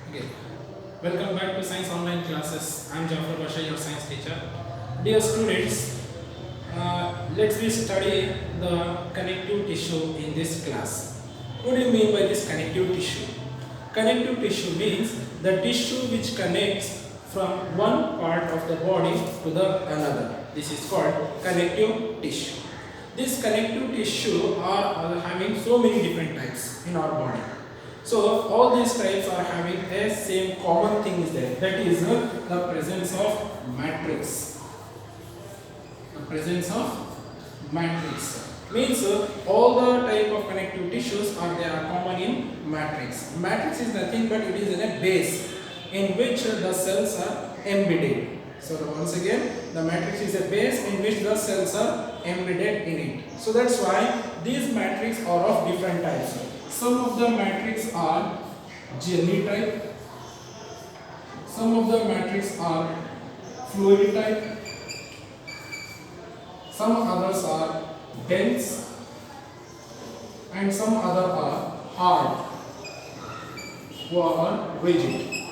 Okay, welcome back to Science Online Classes. I am Jafar Basha, your science teacher. Dear students, let's be study the connective tissue in this class. What do you mean by this connective tissue? Connective tissue means the tissue which connects from one part of the body to the another. This is called connective tissue. This connective tissue are having so many different types in our body. So all these types are having a same common thing is there, that is the presence of matrix. The presence of matrix means all the type of connective tissues are they are common in matrix. Matrix is nothing but it is in a base in which the cells are embedded. So once again, the matrix is a base in which the cells are embedded in it. So that's why these matrix are of different types. Some of the matrix are jelly type, some of the matrix are fluid type, some others are dense, and some other are hard or rigid.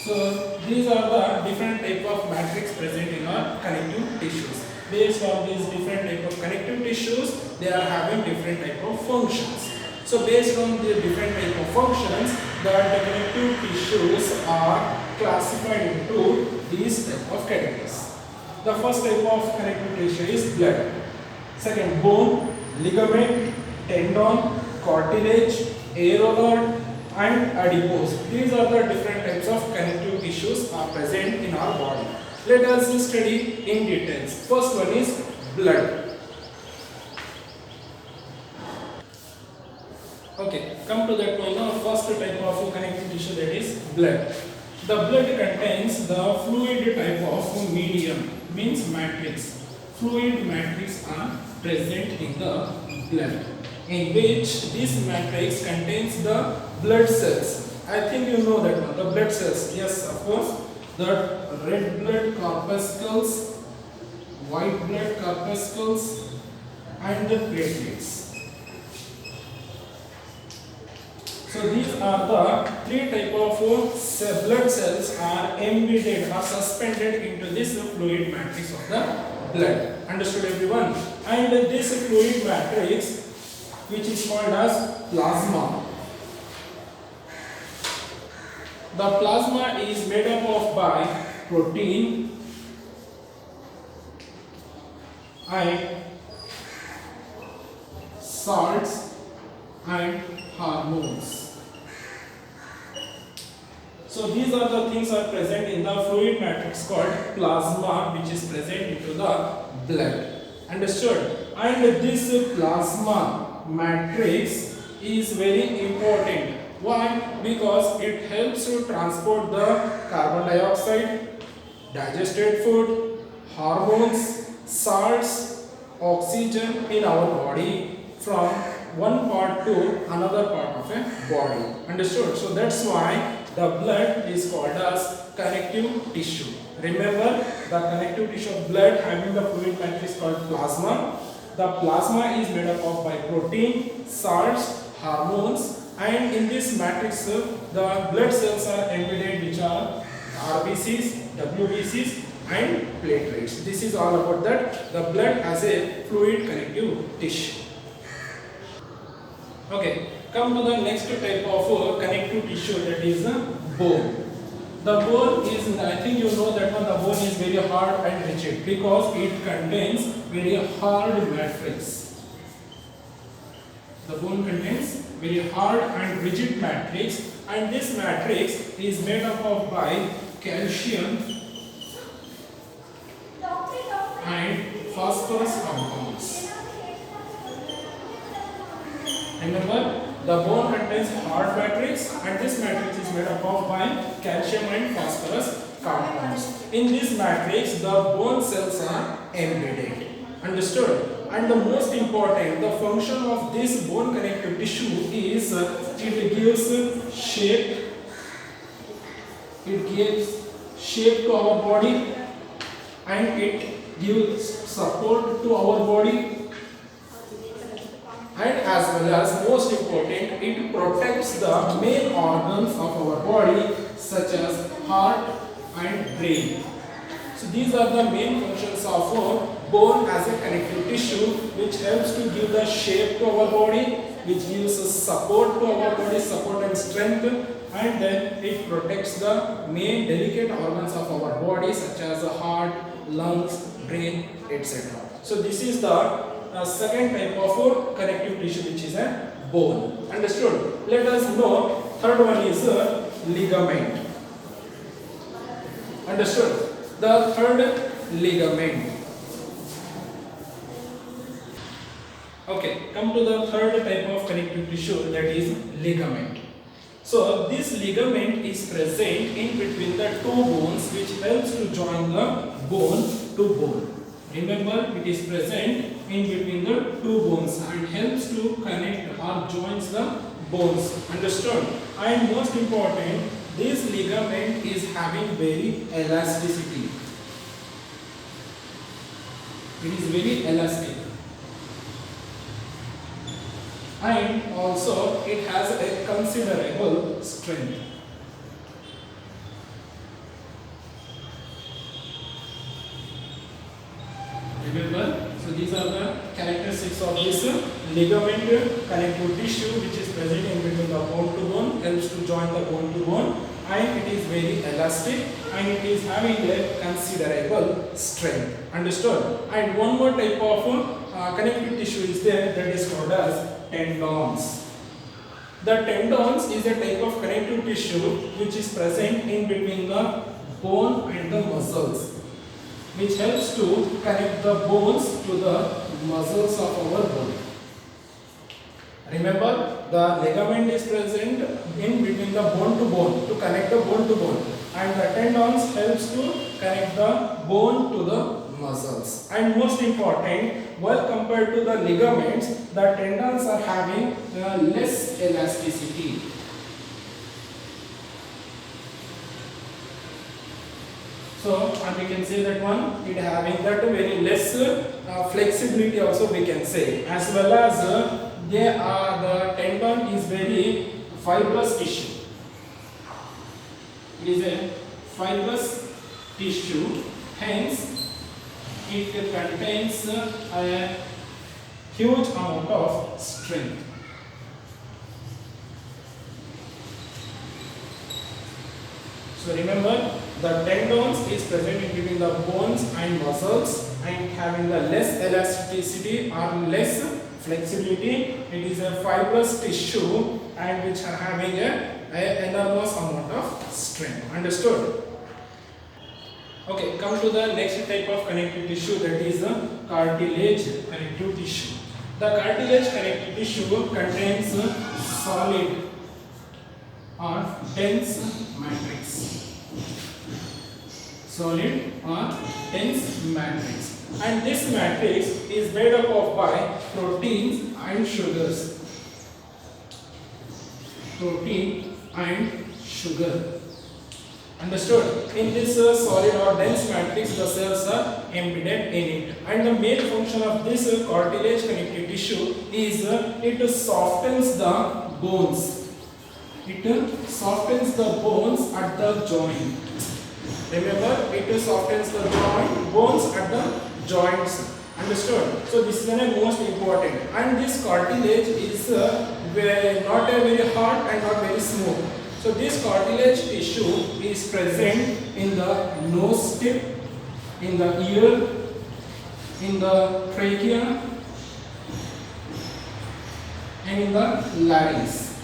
So these are the different type of matrix present in our connective tissues. Based on these different type of connective tissues, they are having different type of functions. So based on the different type of functions, the connective tissues are classified into these type of categories. The first type of connective tissue is blood. Second, bone, ligament, tendon, cartilage, areola, and adipose. These are the different types of connective tissues are present in our body. Let us study in details. First one is blood. Okay, come to that point now. First type of connective tissue, that is blood. The blood contains the fluid type of medium, means matrix. Fluid matrix are present in the blood, in which this matrix contains the blood cells. I think you know that one, the blood cells. Yes, of course. The red blood corpuscles, white blood corpuscles, and the platelets. So these are the three type of blood cells are embedded or suspended into this fluid matrix of the blood. Understood everyone? And this fluid matrix, which is called as plasma. The plasma is made up of by protein and salts and hormones. So these are the things are present in the fluid matrix called plasma, which is present into the blood. Understood? And this plasma matrix is very important. Why? Because it helps to transport the carbon dioxide, digested food, hormones, salts, oxygen in our body from one part to another part of a body. Understood? So that's why the blood is called as connective tissue. Remember, the connective tissue of blood having the fluid matrix called plasma. The plasma is made up of by protein, salts, hormones, and in this matrix the blood cells are embedded, which are RBCs, WBCs, and platelets. This is all about that, the blood as a fluid connective tissue. Okay, come to the next type of connective tissue, that is bone. The bone is, I think you know that one, the bone is very hard and rigid because it contains very hard matrix. The bone contains very hard and rigid matrix, and this matrix is made up of by calcium and phosphorus compounds. Remember, the bone contains hard matrix, and this matrix is made up of by calcium and phosphorus compounds. In this matrix, the bone cells are embedded. Understood? And the most important, the function of this bone connective tissue is it gives shape. It gives shape to our body, and it gives support to our body, and as well as most important, it protects the main organs of our body such as heart and brain. So these are the main functions of bone as a connective tissue, which helps to give the shape to our body, which gives us support to our body, support and strength, and then it protects the main delicate organs of our body such as the heart, lungs, brain, etc. So this is the second type of connective tissue, which is a bone. Understood? Let us know third one is ligament. Understood? The third, ligament. Okay, come to the third type of connective tissue, that is ligament. So this ligament is present in between the two bones, which helps to join the bone to bone. Remember, it is present in between the two bones and helps to connect or joins the bones. Understood? And most important, this ligament is having very elasticity. It is very elastic. And also it has a considerable strength. Remember, so these are the characteristics of this ligament connective tissue, which is present in between the bone to bone, helps to join the bone to bone, and it is very elastic and it is having a considerable strength. Understood? And one more type of connective tissue is there, that is called as tendons. The tendons is a type of connective tissue which is present in between the bone and the muscles, which helps to connect the bones to the muscles of our body. Remember, the ligament is present in between the bone to bone to connect the bone to bone, and the tendons helps to connect the bone to the muscles. And most important, while compared to the ligaments, the tendons are having less elasticity. So, and we can say that one, it having that very less flexibility also we can say, as well as the tendon is very fibrous tissue. It is a fibrous tissue, hence it contains a huge amount of strength. So remember, the tendons is present in between the bones and muscles and having the less elasticity or less flexibility. It is a fibrous tissue and which are having a enormous amount of strength. Understood? Okay, come to the next type of connective tissue, that is the cartilage connective tissue. The cartilage connective tissue contains solid or dense matrix. Solid or dense matrix. And this matrix is made up of by proteins and sugars. Protein and sugar. Understood? In this solid or dense matrix, the cells are embedded in it. And the main function of this cartilage connective tissue is it softens the bones. It softens the bones at the joint. Remember, it softens the bones at the joints. Understood? So this is the most important. And this cartilage is not a very hard and not very smooth. So this cartilage tissue is present in the nose tip, in the ear, in the trachea, and in the larynx.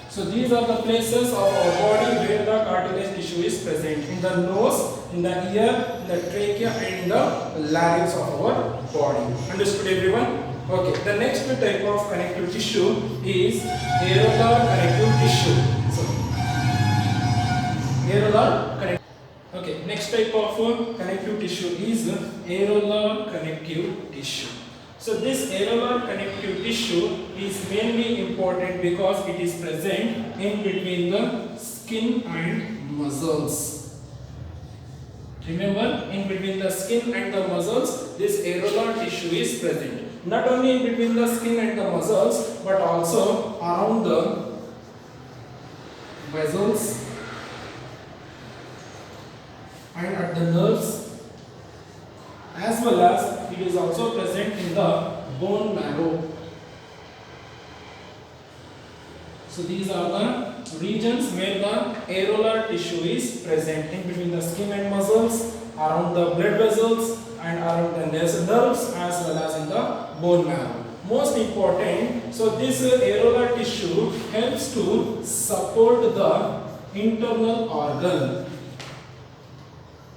So these are the places of our body where the cartilage tissue is present. In the nose, in the ear, in the trachea, and in the larynx of our body. Understood, everyone? Okay, the next type of connective tissue is areolar connective tissue. So, areolar connective. Okay, next type of connective tissue is areolar connective tissue. So this areolar connective tissue is mainly important because it is present in between the skin and muscles. Remember, in between the skin and the muscles, this areolar tissue is present. not only between the skin and the muscles, but also around the vessels and at the nerves, as well as it is also present in the bone marrow. So these are the regions where the areolar tissue is present, in between the skin and muscles, around the blood vessels and around the nerves, as well as in the bone marrow. Most important, so this areolar tissue helps to support the internal organ.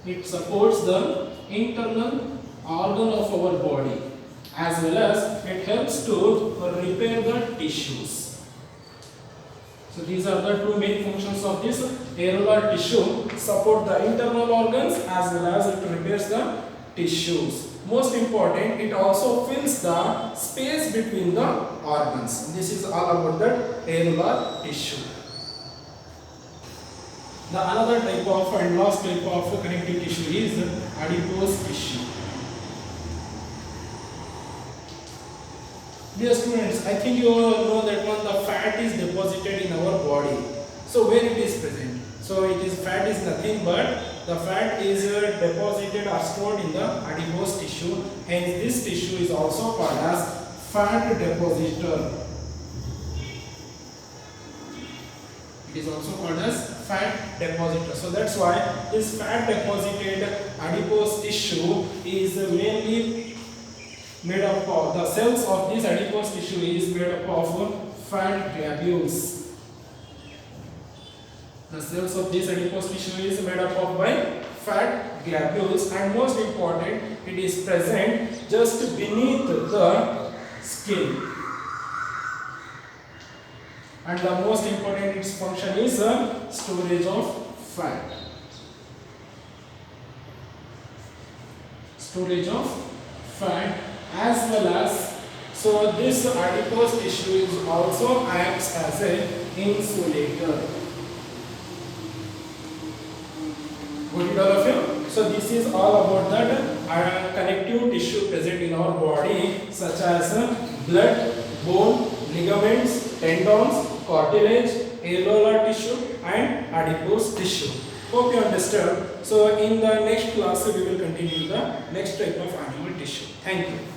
It supports the internal organ of our body, as well as it helps to repair the tissues. So these are the two main functions of this areolar tissue: support the internal organs as well as it repairs the tissues. Most important, it also fills the space between the organs. This is all about that areolar tissue. The another type of and last type of connective tissue is adipose tissue. Dear students, I think you all know that when the fat is deposited in our body. So where it is present? So fat is nothing but the fat is deposited or stored in the adipose tissue. Hence this tissue is also called as fat depositor. It is also called as fat depositor. So that's why this fat deposited adipose tissue is mainly made up of, the cells of this adipose tissue is made up of fat globules. The cells of this adipose tissue is made up of by fat globules, and most important, it is present just beneath the skin. And the most important, its function is storage of fat. Storage of fat, as well as, so this adipose tissue is also acts as a insulator. Got it, all of you? So this is all about that connective tissue present in our body, such as blood, bone, ligaments, tendons, cartilage, areolar tissue and adipose tissue. Hope you understood. So in the next class we will continue the next type of animal tissue. Thank you.